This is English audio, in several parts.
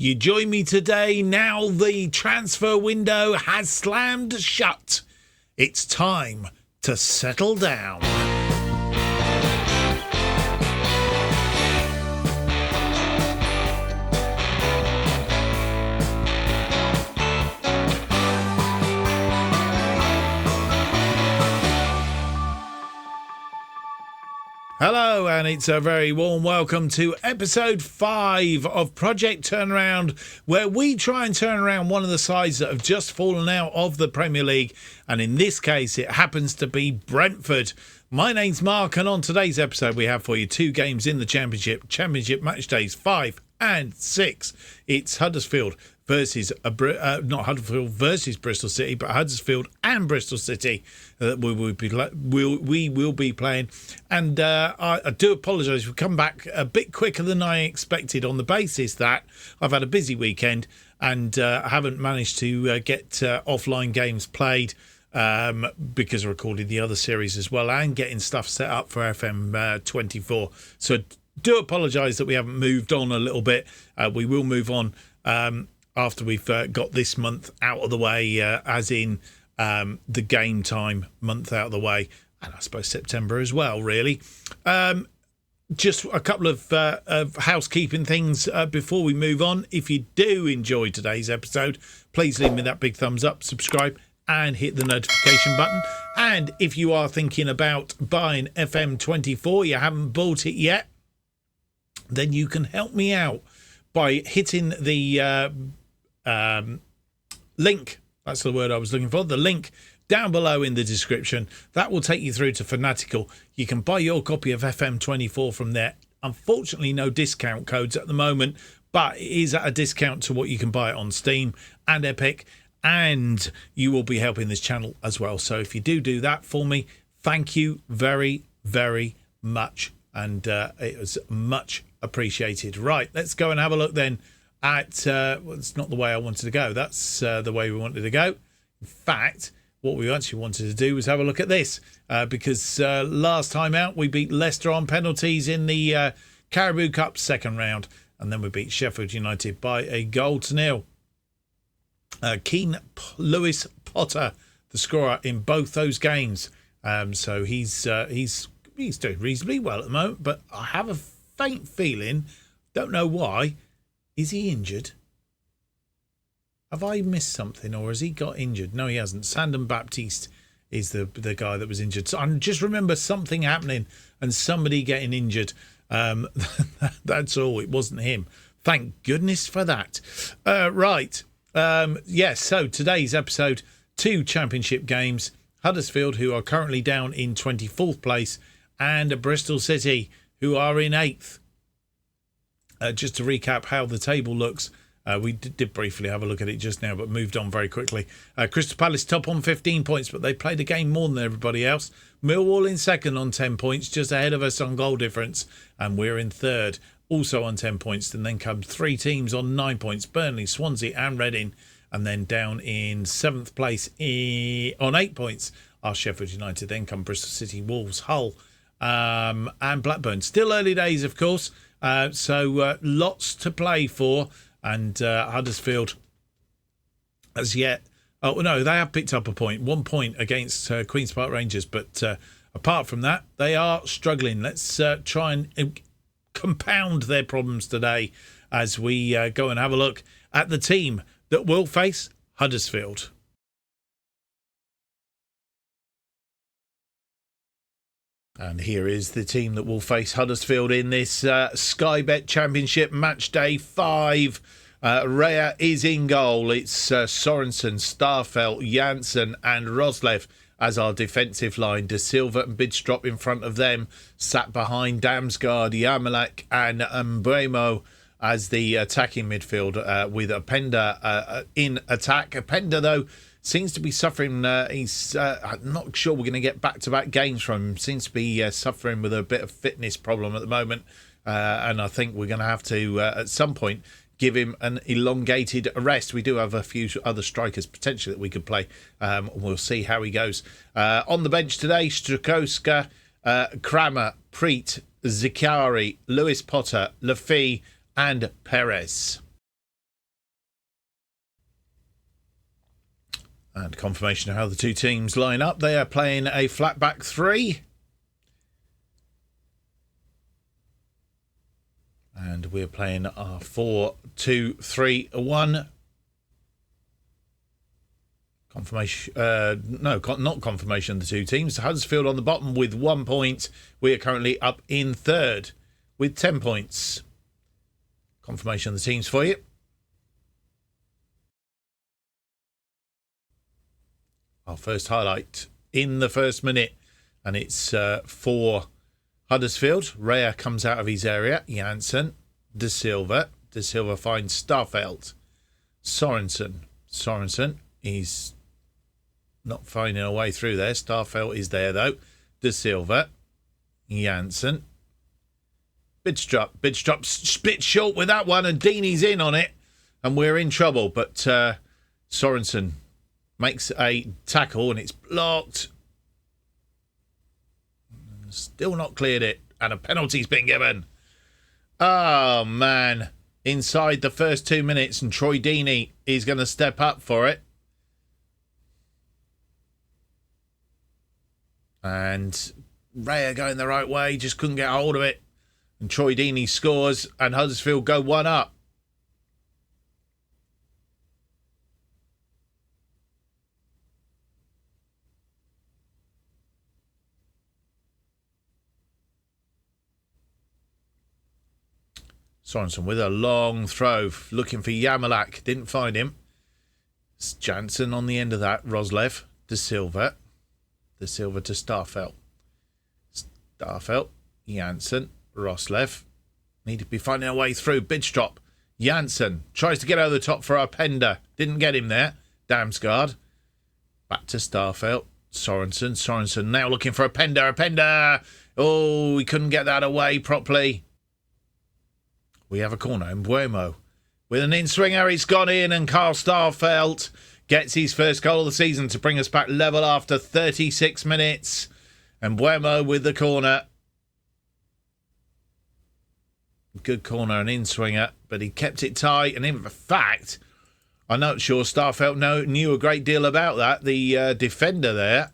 You join me today now the transfer window has slammed shut. It's time to settle down. Hello, and it's a very warm welcome to episode 5 of Project Turnaround, where we try and turn around one of the sides that have just fallen out of the Premier League, and in this case it happens to be Brentford. My name's Mark, and on today's episode we have for you 2 games in the Championship match days 5 and 6. It's Huddersfield versus not Huddersfield versus Bristol City, but Huddersfield and Bristol City that we will be playing. And I do apologise. We've come back a bit quicker than I expected on the basis that I've had a busy weekend and I haven't managed to get offline games played because I recorded the other series as well and getting stuff set up for FM 24. So do apologise that we haven't moved on a little bit. We will move on after we've got this month out of the way, as in the game time month out of the way, and I suppose September as well, really. Just a couple of housekeeping things before we move on. If you do enjoy today's episode, please leave me that big thumbs up, subscribe, and hit the notification button. And if you are thinking about buying FM24, you haven't bought it yet, then you can help me out by hitting the link. That's the word I was looking for. The link down below in the description. That will take you through to Fanatical. You can buy your copy of FM24 from there. Unfortunately, no discount codes at the moment, but it is at a discount to what you can buy it on Steam and Epic, and you will be helping this channel as well. So if you do that for me, thank you very, very much, and it was much appreciated. Right, let's go and have a look then at well, it's not the way I wanted to go. That's the way we wanted to go. In fact, what we actually wanted to do was have a look at this, because last time out we beat Leicester on penalties in the Carabao Cup second round, and then we beat Sheffield United by a 1-0. Lewis Potter, the scorer in both those games. So he's doing reasonably well at the moment, but I have a faint feeling, don't know why. Is he injured? Have I missed something, or has he got injured? No, he hasn't. Sandon Baptiste is the guy that was injured. So I just remember something happening and somebody getting injured. That's all. It wasn't him. Thank goodness for that. Right. Yes, so today's episode, 2 championship games. Huddersfield, who are currently down in 24th place, and Bristol City, who are in 8th. Just to recap how the table looks, we did briefly have a look at it just now, but moved on very quickly. Crystal Palace top on 15 points, but they played a game more than everybody else. Millwall in second on 10 points, just ahead of us on goal difference, and we're in third, also on 10 points. And then come 3 teams on 9 points, Burnley, Swansea and Reading. And then down in 7th place on 8 points are Sheffield United. Then come Bristol City, Wolves, Hull, and Blackburn. Still early days, of course. So lots to play for, and Huddersfield as yet. Oh no, they have picked up a point, 1 point against Queen's Park Rangers, but apart from that, they are struggling. Let's try and compound their problems today as we go and have a look at the team that will face Huddersfield. And here is the team that will face Huddersfield in this Sky Bet Championship match day 5. Rea is in goal. It's Sorensen, Starfelt, Janssen and Roslev as our defensive line. De Silva and Bidstrup in front of them. Sat behind Damsgaard, Yamalek and Mbremo as the attacking midfield, with Openda in attack. Openda, though, seems to be suffering. He's I'm not sure we're going to get back-to-back games from him. Seems to be suffering with a bit of fitness problem at the moment. And I think we're going to have to, at some point, give him an elongated rest. We do have a few other strikers potentially that we could play. We'll see how he goes. On the bench today, Strakowska, Kramer, Preet, Zicari, Lewis Potter, Lafay and Perez. And confirmation of how the two teams line up. They are playing a flat back three. And we're playing our 4-2-3-1. Confirmation, not confirmation of the two teams. Huddersfield on the bottom with 1 point. We are currently up in third with 10 points. Confirmation of the teams for you. Our first highlight in the first minute, and it's for Huddersfield. Raya comes out of his area. Janssen, De Silva. De Silva finds Starfelt. Sorensen. He's not finding a way through there. Starfelt is there, though. De Silva. Janssen. Bidstrup split short with that one, and Deeney's in on it. And we're in trouble. But Sorensen makes a tackle, and it's blocked. Still not cleared it, and a penalty's been given. Oh, man. Inside the first 2 minutes, and Troy Deeney is going to step up for it. And Raya going the right way, just couldn't get hold of it. And Troy Deeney scores, and Huddersfield go 1 up. Sorensen with a long throw, looking for Yamalak. Didn't find him. It's Janssen on the end of that. Roslev. De Silva. De Silva to Starfelt. Starfelt. Janssen. Roslev. Need to be finding a way through. Bidstrup. Janssen tries to get over the top for Openda. Didn't get him there. Damsgaard. Back to Starfelt. Sorensen now looking for Openda. Oh, he couldn't get that away properly. We have a corner in Buemo. With an in-swinger, it's gone in, and Carl Starfelt gets his first goal of the season to bring us back level after 36 minutes. And Buemo with the corner. Good corner, an in-swinger, but he kept it tight. And in fact, I'm not sure Starfelt knew a great deal about that. The defender there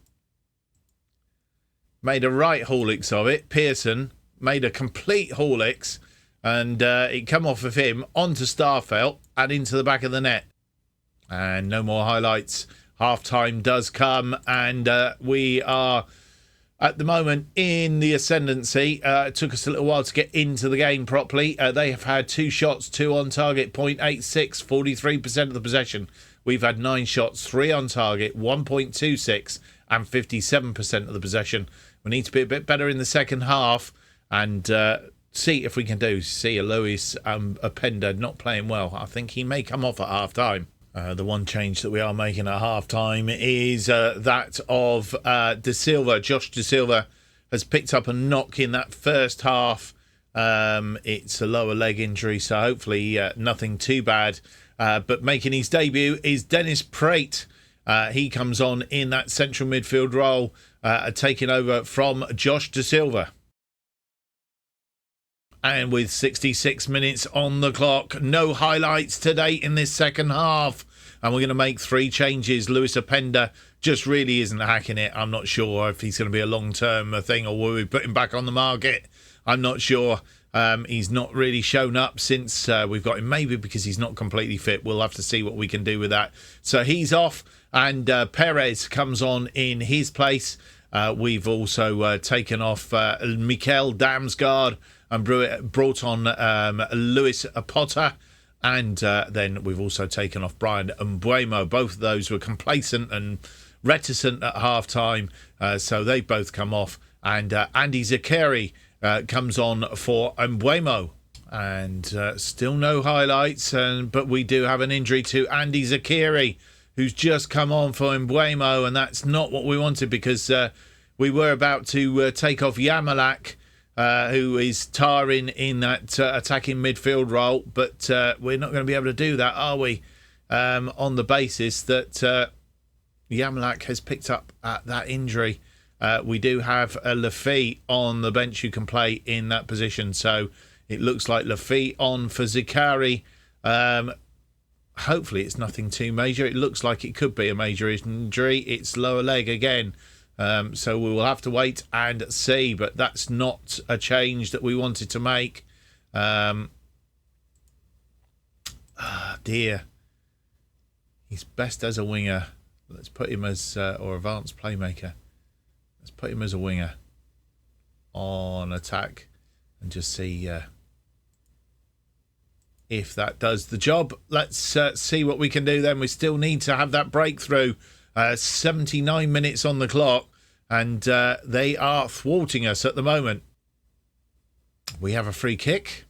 made a right haulix of it. Pearson made a complete haulix. And it come off of him onto Starfelt and into the back of the net. And no more highlights. Half-time does come, and we are at the moment in the ascendancy. It took us a little while to get into the game properly. They have had 2 shots, 2 on target, 0.86, 43% of the possession. We've had 9 shots, 3 on target, 1.26, and 57% of the possession. We need to be a bit better in the second half, and see if we can see a Lewis Openda not playing well. I think he may come off at half-time. The one change that we are making at half-time is that of De Silva. Josh De Silva has picked up a knock in that first half. It's a lower leg injury, so hopefully nothing too bad. But making his debut is Dennis Prate. He comes on in that central midfield role, taking over from Josh De Silva. And with 66 minutes on the clock, no highlights today in this second half. And we're going to make 3 changes. Lewis Openda just really isn't hacking it. I'm not sure if he's going to be a long-term thing or will we put him back on the market. I'm not sure. He's not really shown up since we've got him. Maybe because he's not completely fit. We'll have to see what we can do with that. So he's off, and Perez comes on in his place. We've also taken off Mikel Damsgaard and brought on Lewis Potter. And then we've also taken off Brian Mbuemo. Both of those were complacent and reticent at half-time. So they both come off. And Andy Zakari comes on for Mbuemo. And still no highlights. But we do have an injury to Andy Zakari, who's just come on for Mbuemo. And that's not what we wanted, because we were about to take off Yamalak, who is tarring in that attacking midfield role, but we're not going to be able to do that, are we? On the basis that Yamalak has picked up that injury. We do have a Lafitte on the bench who can play in that position, so it looks like Lafitte on for Zikari. hopefully it's nothing too major. It looks like it could be a major injury. It's lower leg again. So we will have to wait and see. But that's not a change that we wanted to make. Dear. He's best as a winger. Let's put him as, or advanced playmaker. Let's put him as a winger on attack and just see if that does the job. Let's see what we can do then. We still need to have that breakthrough. 79 minutes on the clock, and they are thwarting us at the moment. We have a free kick.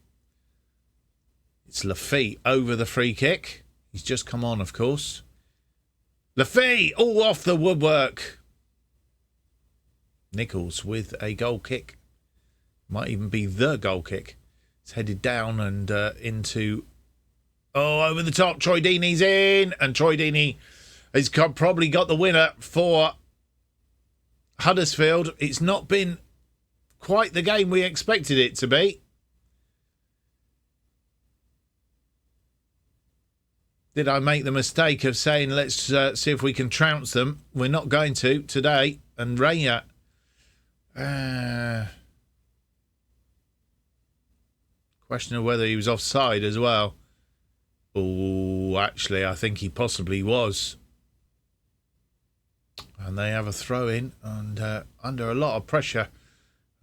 It's Lafay over the free kick. He's just come on, of course. Lafay, all off the woodwork. Nichols with a goal kick. Might even be the goal kick. It's headed down and into... Oh, over the top. Troy Deeney's in. And Troy Deeney has probably got the winner for Huddersfield. It's not been quite the game we expected it to be. Did I make the mistake of saying, let's see if we can trounce them? We're not going to today. And Raya... question of whether he was offside as well. Oh, actually, I think he possibly was. And they have a throw-in and under a lot of pressure.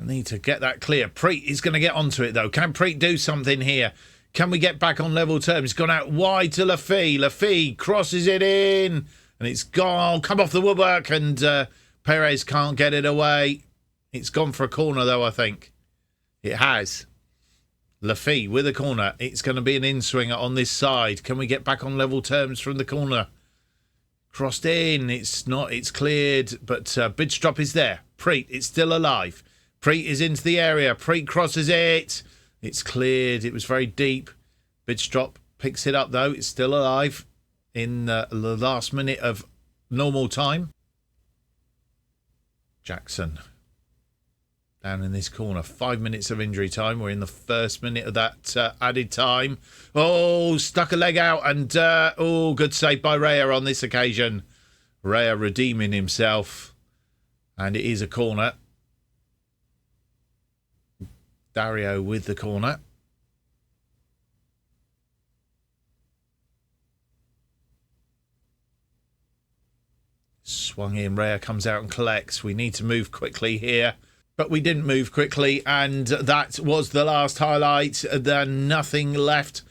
I need to get that clear. Preet is going to get onto it, though. Can Preet do something here? Can we get back on level terms? It's gone out wide to Lafay. Lafay crosses it in. And it's gone. Come off the woodwork. And Perez can't get it away. It's gone for a corner, though, I think. It has. Lafay with a corner. It's going to be an in-swinger on this side. Can we get back on level terms from the corner? Crossed in. It's not. It's cleared. But Bidstrup is there. Preet, it's still alive. Preet is into the area. Preet crosses it. It's cleared. It was very deep. Bidstrup picks it up, though. It's still alive in the last minute of normal time. Jackson down in this corner. 5 minutes of injury time. We're in the first minute of that added time. Oh, stuck a leg out. And, good save by Raya on this occasion. Raya redeeming himself. And it is a corner. Dario with the corner. Swung in. Raya comes out and collects. We need to move quickly here. But we didn't move quickly, and that was the last highlight. There's nothing left,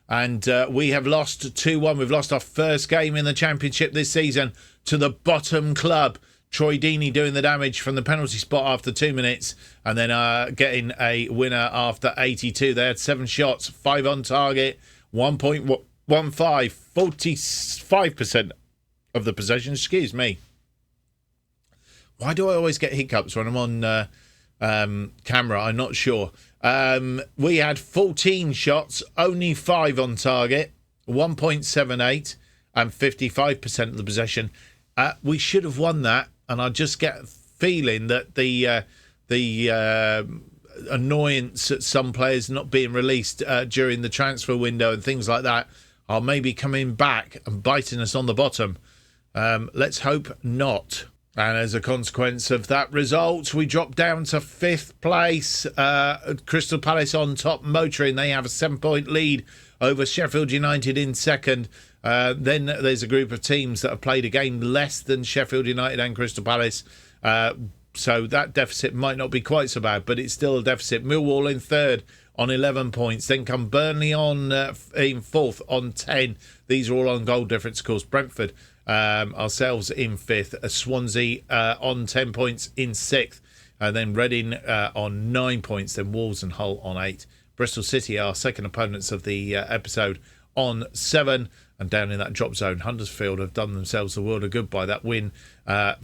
and we have lost 2-1. We've lost our first game in the Championship this season to the bottom club. Troy Deeney doing the damage from the penalty spot after 2 minutes, and then getting a winner after 82. They had 7 shots, 5 on target, 1.15, 45% of the possession. Excuse me. Why do I always get hiccups when I'm on camera? I'm not sure. We had 14 shots, only 5 on target, 1.78 and 55% of the possession. We should have won that, and I just get a feeling that the annoyance at some players not being released during the transfer window and things like that are maybe coming back and biting us on the bottom. Let's hope not. And as a consequence of that result, we drop down to 5th place. Crystal Palace on top, motoring. They have a 7-point lead over Sheffield United in 2nd. Then there's a group of teams that have played a game less than Sheffield United and Crystal Palace. So that deficit might not be quite so bad, but it's still a deficit. Millwall in 3rd on 11 points. Then come Burnley on in 4th on 10. These are all on goal difference, of course. Brentford ourselves in 5th. Swansea on 10 points in 6th. And then Reading on 9 points. Then Wolves and Hull on 8. Bristol City, our second opponents of the episode, on 7. And down in that drop zone, Huddersfield have done themselves the world of good by that win. They're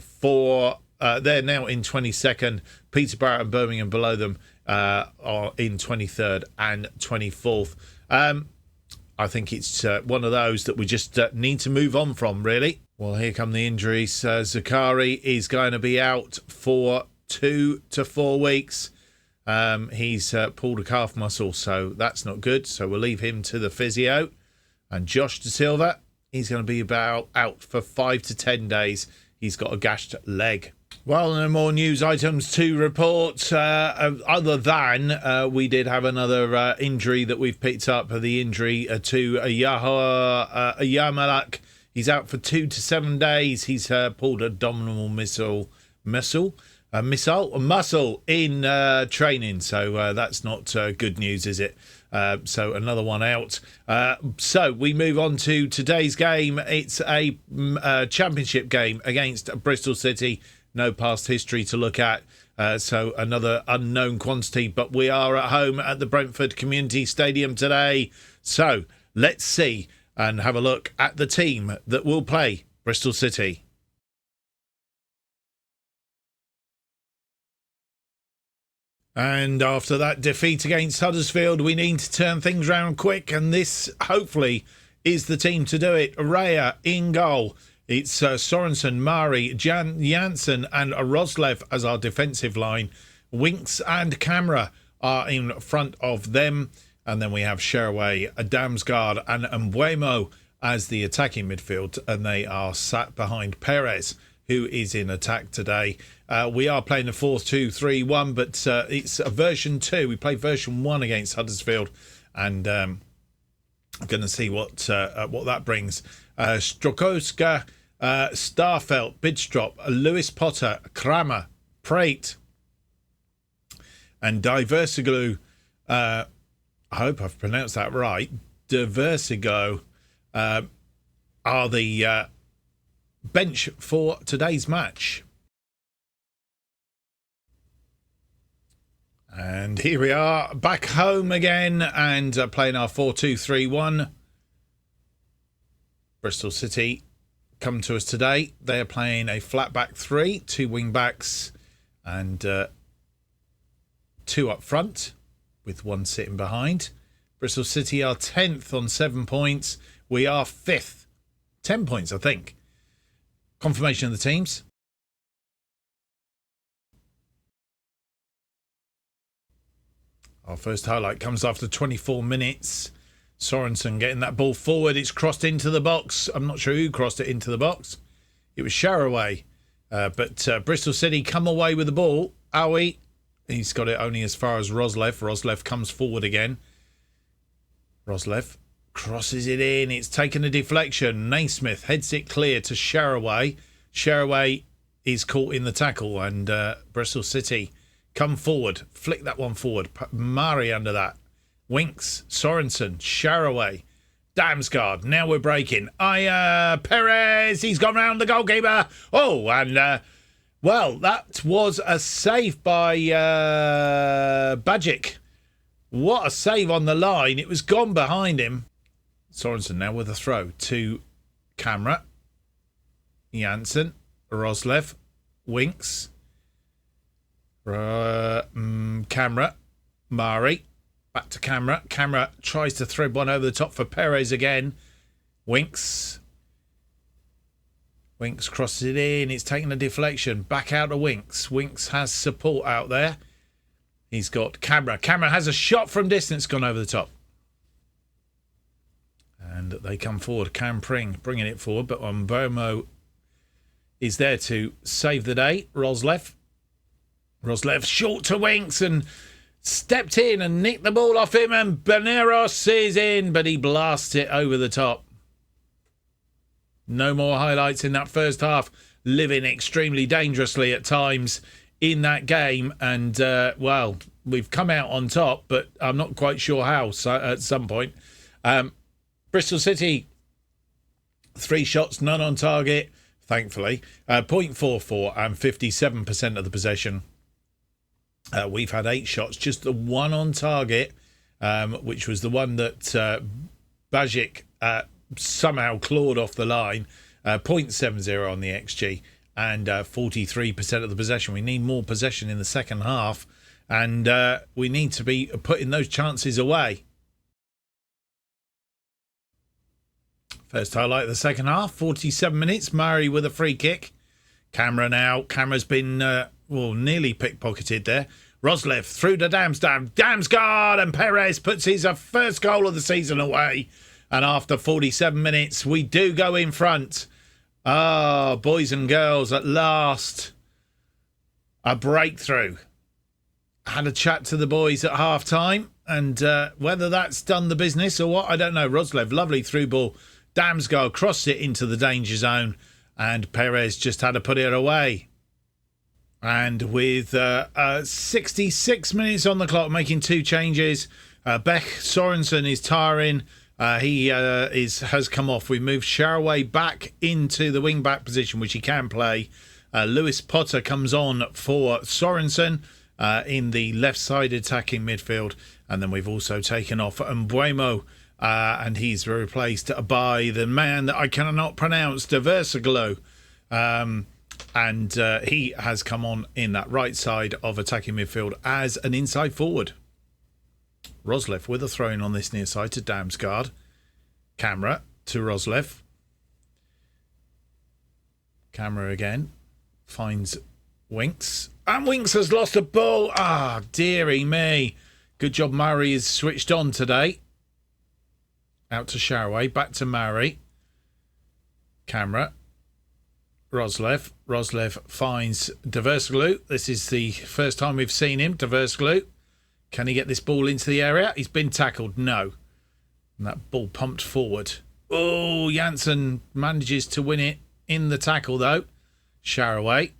now in 22nd. Peterborough and Birmingham below them are in 23rd and 24th. I think it's one of those that we just need to move on from, really. Well, here come the injuries. Zakari is going to be out for 2 to 4 weeks. He's pulled a calf muscle, so that's not good. So we'll leave him to the physio. And Josh Da Silva, he's going to be out for 5 to 10 days. He's got a gashed leg. Well, no more news items to report other than we did have another injury that we've picked up. The injury to Yarmalak. He's out for 2 to 7 days. He's pulled abdominal muscle in training. So that's not good news, is it? So another one out. So we move on to today's game. It's a championship game against Bristol City. No past history to look at. So another unknown quantity. But we are at home at the Brentford Community Stadium today. So let's see and have a look at the team that will play Bristol City. And after that defeat against Huddersfield, we need to turn things around quick. And this, hopefully, is the team to do it. Raya in goal. It's Sorensen, Mari, Janssen and Roslev as our defensive line. Winks and Camera are in front of them. And then we have Sheraway, Damsgaard and Mbuemo as the attacking midfield. And they are sat behind Perez, who is in attack today. We are playing a 4-2-3-1, but it's a version 2. We played version 1 against Huddersfield. And I'm going to see what that brings. Strokowska, Starfelt, Bidstrop, Lewis Potter, Kramer, Prate, and Diversiglu. I hope I've pronounced that right. Diversigo are the bench for today's match. And here we are back home again and playing our 4-2-3-1. Bristol City come to us today. They are playing a flat back 3, 2 wing backs and 2 up front with 1 sitting behind. Bristol City are 10th on 7 points. We are 5th. 10 points, I think. Confirmation of the teams. Our first highlight comes after 24 minutes. Sorensen getting that ball forward. It's crossed into the box. I'm not sure who crossed it into the box. It was Sharaway. But Bristol City come away with the ball. Aoi, he's got it only as far as Roslev. Roslev comes forward again. Roslev crosses it in. It's taken a deflection. Naismith heads it clear to Sharaway. Sharaway is caught in the tackle and Bristol City come forward. Flick that one forward. Mari under that. Winks, Sorensen, Sharaway, Damsgaard. Now we're breaking. Perez. He's gone round the goalkeeper. Oh, and well, that was a save by Bajic. What a save on the line. It was gone behind him. Sorensen now with a throw to Camera. Janssen, Roslev, Winks, Camera, Mari, back to Camera. Camera tries to thread one over the top for Perez again. Winks crosses it in. It's taking a deflection. Back out to Winks. Winks has support out there. He's got Camera. Camera has a shot from distance gone over the top. And they come forward. Cam Pring bringing it forward. But Mbomo is there to save the day. Roslev short to Winks and stepped in and nicked the ball off him. And Beneros is in, but he blasts it over the top. No more highlights in that first half. Living extremely dangerously at times in that game. And, well, we've come out on top, but I'm not quite sure how at some point. Bristol City, 3 shots, none on target, thankfully. 0.44 and 57% of the possession. We've had 8 shots, just the one on target, which was the one that Bajic somehow clawed off the line. 0.70 on the XG and 43% of the possession. We need more possession in the second half and we need to be putting those chances away. First highlight of the second half, 47 minutes. Murray with a free kick. Camera now. Camera's been, nearly pickpocketed there. Roslev through to Damsgaard and Perez puts his first goal of the season away. And after 47 minutes, we do go in front. Ah, boys and girls, at last, a breakthrough. Had a chat to the boys at half-time, and whether that's done the business or what, I don't know. Roslev, lovely through ball. Damsgaard crossed it into the danger zone, and Perez just had to put it away. And with 66 minutes on the clock, making two changes, Beck Sorensen is tiring. He has come off. We moved Sharaway back into the wing-back position, which he can play. Lewis Potter comes on for Sorensen in the left-side attacking midfield. And then we've also taken off Mbuemo, and he's replaced by the man that I cannot pronounce, Diversaglo. And he has come on in that right side of attacking midfield as an inside forward. Roslev with a throw-in on this near side to Damsgaard. Camera to Roslev. Camera again. Finds Winks. And Winks has lost a ball. Ah, dearie me. Good job Murray is switched on today. Out to Sharaway. Back to Murray. Camera. Roslev. Roslev finds Diversaglu. This is the first time we've seen him. Diversaglu. Can he get this ball into the area? He's been tackled. No. And that ball pumped forward. Oh, Janssen manages to win it in the tackle, though. Sharaway.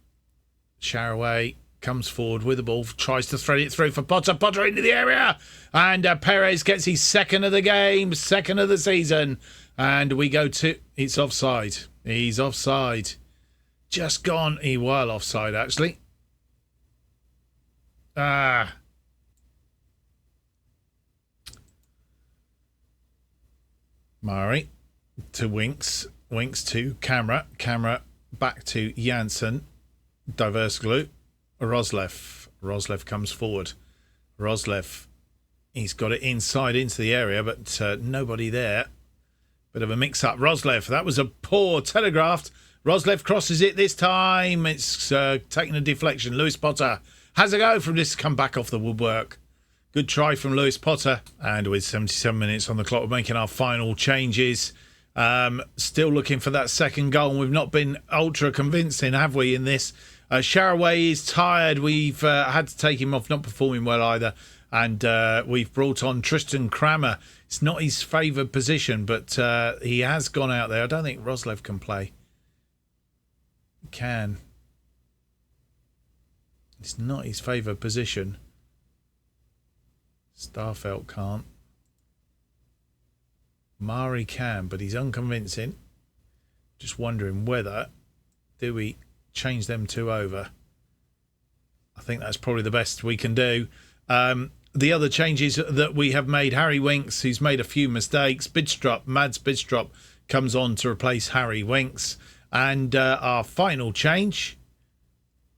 Sharaway comes forward with the ball. Tries to thread it through for Potter. Potter into the area. And Perez gets his second of the game. Second of the season. And we go to... It's offside. He's offside. Just gone. He was offside, actually. Murray to Winks. Winks to Camera. Camera back to Janssen. Diversaglu. Roslev. Roslev comes forward. Roslev. He's got it inside into the area, but nobody there. Bit of a mix-up. Roslev. That was a poor telegraphed. Roslev crosses it this time. It's taking a deflection. Lewis Potter has a go from this come back off the woodwork. Good try from Lewis Potter. And with 77 minutes on the clock, we're making our final changes. Still looking for that second goal. And we've not been ultra convincing, have we, in this? Sharaway is tired. We've had to take him off, not performing well either. And we've brought on Tristan Kramer. It's not his favoured position, but he has gone out there. I don't think Roslev can play. Can. It's not his favoured position. Starfelt can't. Mari can, but he's unconvincing. Just wondering whether do we change them two over. I think that's probably the best we can do. The other changes that we have made, Harry Winks, who's made a few mistakes. Mads Bidstrup comes on to replace Harry Winks. And our final change,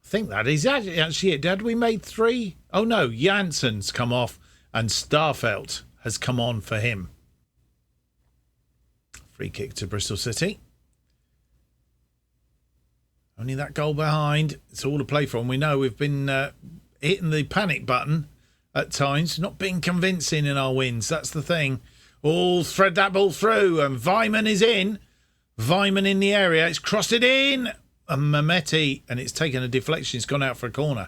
I think that is actually it. Had we made three? Oh no, Janssen's come off and Starfelt has come on for him. Free kick to Bristol City. Only that goal behind. It's all to play for. And we know we've been hitting the panic button at times, not being convincing in our wins. That's the thing. All thread that ball through, and Vyman is in. Vyman in the area. It's crossed it in. And Mehmeti, and it's taken a deflection. It's gone out for a corner.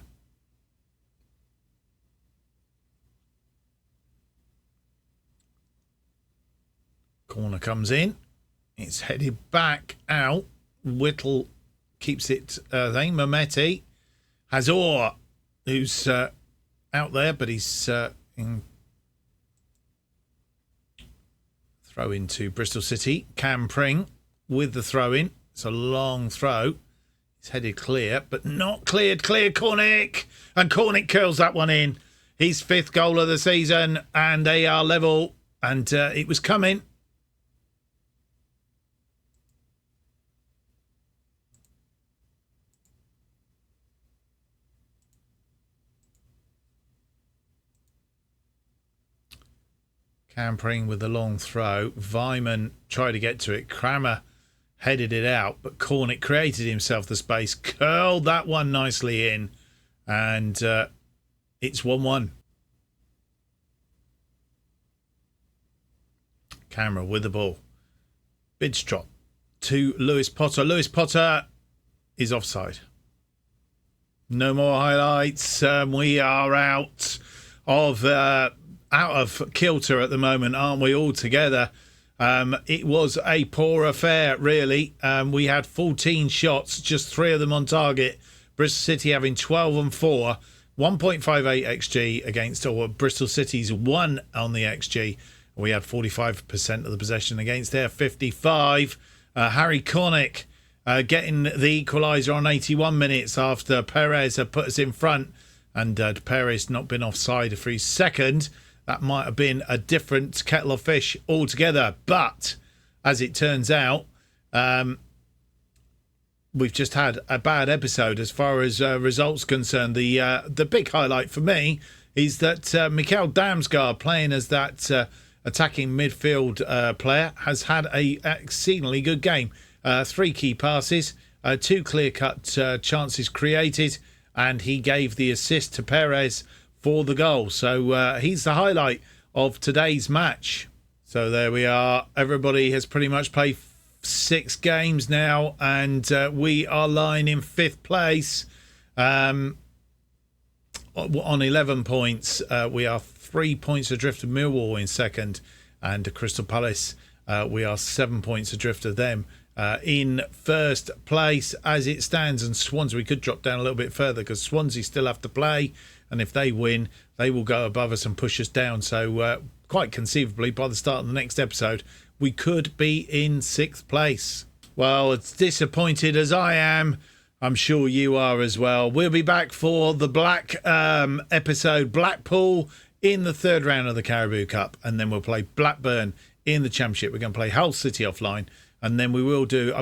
Corner comes in. It's headed back out. Whittle keeps it thing. Mehmeti has Orr, who's out there, but he's in. Throw into Bristol City. Cam Pring with the throw in. It's a long throw. It's headed clear, but not cleared. Clear Cornick. And Cornick curls that one in. His fifth goal of the season, and they are level. And it was coming. Campering with the long throw. Vyman tried to get to it. Kramer headed it out, but Cornick created himself the space, curled that one nicely in, and it's 1-1. camera with the ball. Bid's drop to Lewis Potter. Lewis Potter is offside. No more highlights. We are out of kilter at the moment, aren't we, all together? It was a poor affair, really. We had 14 shots, just 3 of them on target. Bristol City having 12 and 4, 1.58 XG against Bristol City's 1 on the XG. We had 45% of the possession against their 55. Harry Cornick getting the equaliser on 81 minutes after Perez had put us in front, and Perez not been offside for his second. That might have been a different kettle of fish altogether. But as it turns out, we've just had a bad episode as far as results concerned. The big highlight for me is that Mikel Damsgaard, playing as that attacking midfield player, has had a exceedingly good game. 3 key passes, 2 clear-cut chances created, and he gave the assist to Perez for the goal. So he's the highlight of today's match. So there we are. Everybody has pretty much played 6 games now, and we are lying in 5th place on 11 points. We are 3 points adrift of Millwall in second, and Crystal Palace, we are 7 points adrift of them in first place as it stands. And Swansea, we could drop down a little bit further because Swansea still have to play, and if they win, they will go above us and push us down. So quite conceivably, by the start of the next episode, we could be in 6th place. Well, as disappointed as I am, I'm sure you are as well. We'll be back for the Black episode, Blackpool in the 3rd round of the Caribou Cup, and then we'll play Blackburn in the Championship. We're going to play Hull City offline, and then we will do,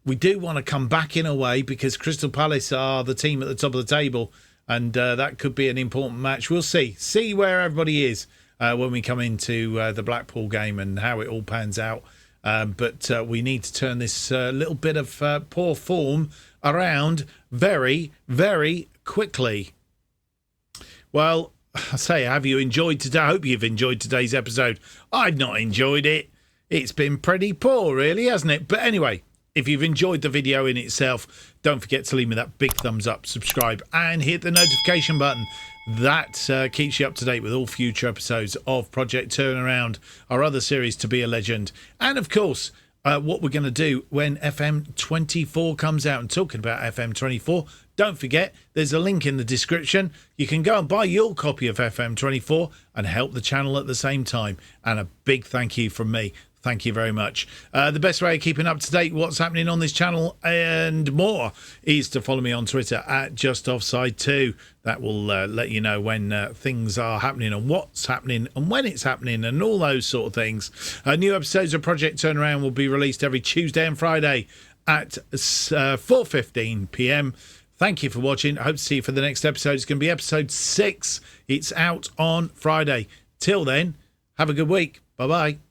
we do want to come back in a way because Crystal Palace are the team at the top of the table, and that could be an important match. We'll see where everybody is when we come into the Blackpool game and how it all pans out. But we need to turn this little bit of poor form around very, very quickly. Well, I say, have you enjoyed today? I hope you've enjoyed today's episode. I've not enjoyed it. It's been pretty poor, really, hasn't it? But anyway, if you've enjoyed the video in itself, don't forget to leave me that big thumbs up, subscribe, and hit the notification button. That keeps you up to date with all future episodes of Project Turnaround, our other series, To Be a Legend. And, of course, what we're going to do when FM24 comes out. And talking about FM24, don't forget, there's a link in the description. You can go and buy your copy of FM24 and help the channel at the same time. And a big thank you from me. Thank you very much. The best way of keeping up to date what's happening on this channel and more is to follow me on Twitter at JustOffside2. That will let you know when things are happening and what's happening and when it's happening and all those sort of things. New episodes of Project Turnaround will be released every Tuesday and Friday at 4:15 p.m. Thank you for watching. I hope to see you for the next episode. It's going to be episode 6. It's out on Friday. Till then, have a good week. Bye-bye.